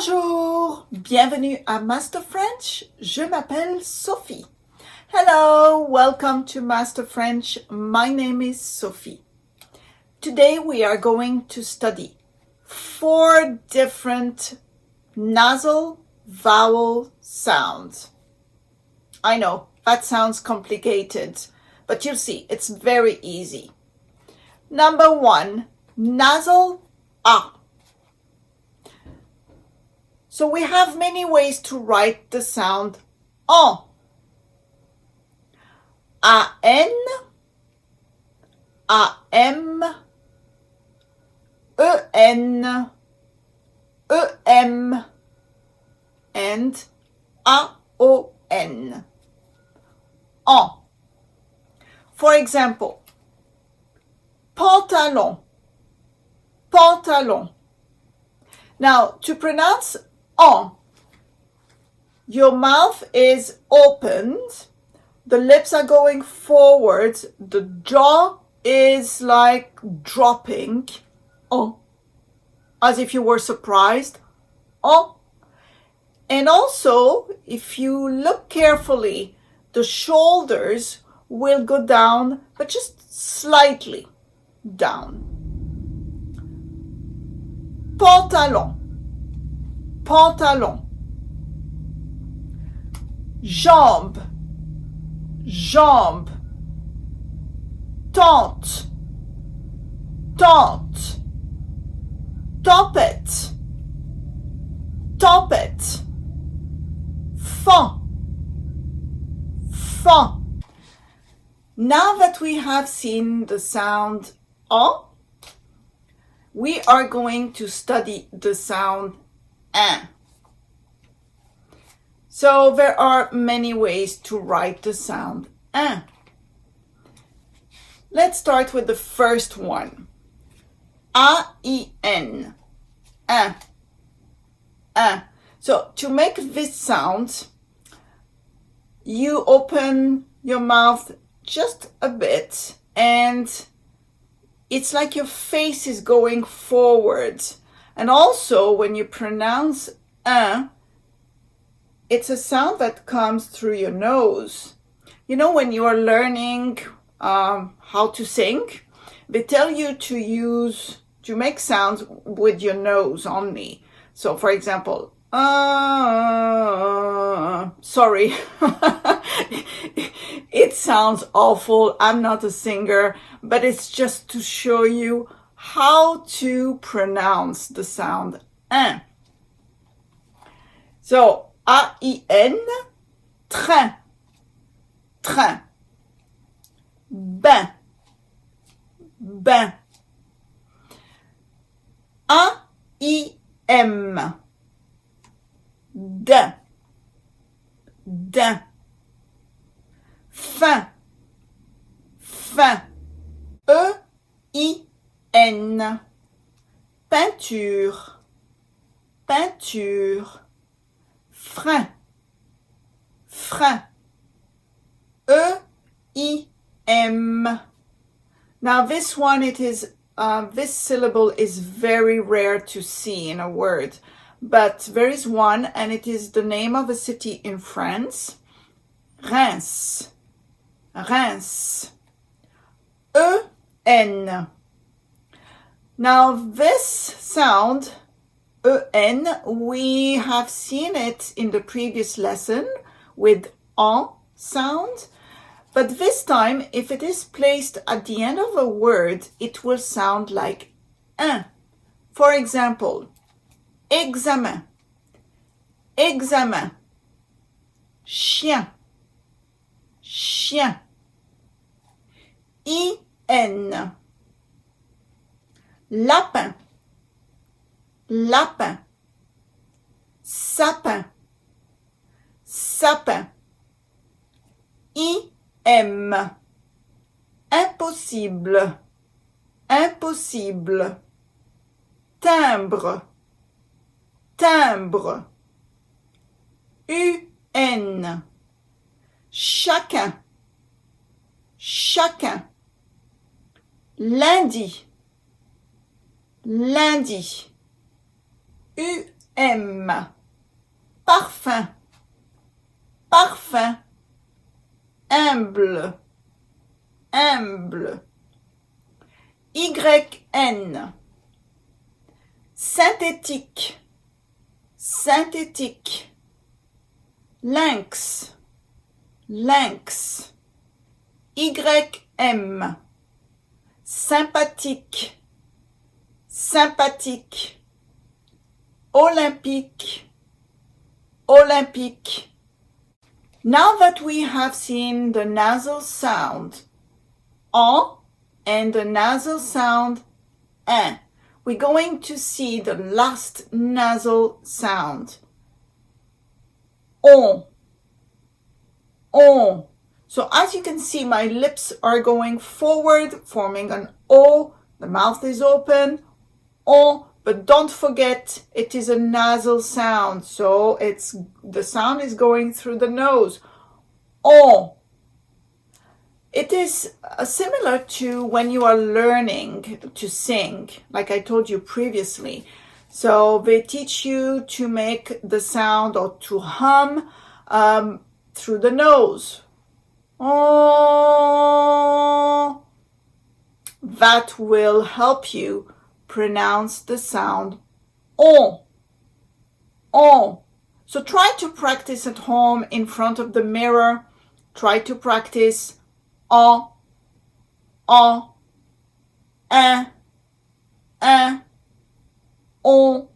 Bonjour, bienvenue à Master French. Je m'appelle Sophie. Hello, welcome to Master French. My name is Sophie. Today we are going to study 4 different nasal vowel sounds. I know, that sounds complicated, but you'll see, it's very easy. Number 1, nasal A. So we have many ways to write the sound en. A-N, A-M, E-N, E-M, and A-O-N. En. For example, pantalon, pantalon. Now, to pronounce en, your mouth is opened, the lips are going forward, the jaw is like dropping, en, as if you were surprised, en. And also, if you look carefully, the shoulders will go down, but just slightly down. Pantalon, pantalon. Jambe, jambe. Tente, tente. Tempête, tempête. Fan, fan. Now that we have seen the sound en, we are going to study the sound un. So there are many ways to write the sound un. Let's start with the first one. A-I-N. Un. Un. So to make this sound, you open your mouth just a bit and it's like your face is going forward. And also when you pronounce un, it's a sound that comes through your nose. You know, when you are learning how to sing, they tell you to make sounds with your nose only. So for example, sorry, it sounds awful. I'm not a singer, but it's just to show you how to pronounce the sound un. So, A-I-N, train, train. Bain, bain. A-I-M, din, din. Fin, fin. E-I-N, peinture, peinture. Frein, frein. E-I-M. Now this one, this syllable is very rare to see in a word, but there is one, and it is the name of a city in France. Reims, Reims. E-N. Now this sound, E-N, we have seen it in the previous lesson with en sound, but this time, if it is placed at the end of a word, it will sound like un. For example, examen, examen. Chien, chien. I-N. Lapin, lapin. Sapin, sapin. I-M. Impossible, impossible. Timbre, timbre. U-N. Chacun, chacun. Lundi, lundi. M. Parfum, parfum. Humble, humble. YN. Synthétique, synthétique. Lynx, lynx. YM. Sympathique, sympathique. Olympique, olympique. Now that we have seen the nasal sound en and the nasal sound un, we're going to see the last nasal sound. On, on. So as you can see, my lips are going forward, forming an O. The mouth is open. On. But don't forget, it is a nasal sound, so the sound is going through the nose. On. It is similar to when you are learning to sing, like I told you previously. So they teach you to make the sound or to hum through the nose. On. That will help you pronounce the sound on, on. So try to practice at home in front of the mirror. Try to practice en, un, on.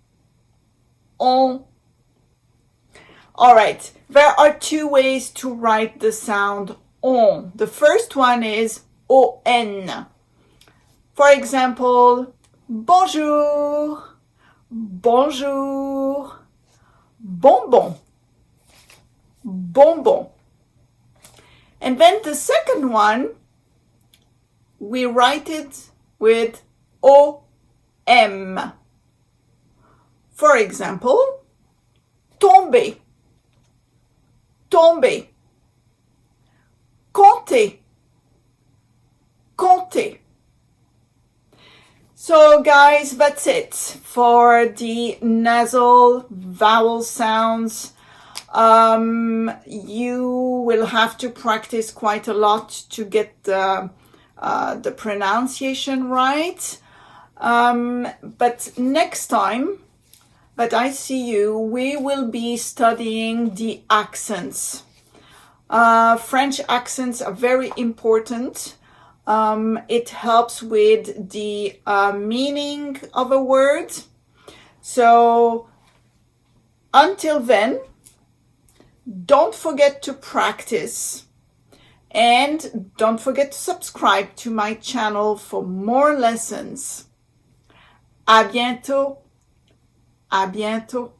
All right, there are two ways to write the sound on. The first one is on. For example, bonjour, bonjour, bonbon, bonbon. And then the second one, we write it with OM. For example, tomber, tomber, compter, compter. So guys, that's it for the nasal vowel sounds. You will have to practice quite a lot to get the pronunciation right. But next time that I see you, we will be studying the accents. French accents are very important. It helps with the meaning of a word. So until then, don't forget to practice and don't forget to subscribe to my channel for more lessons. À bientôt. À bientôt.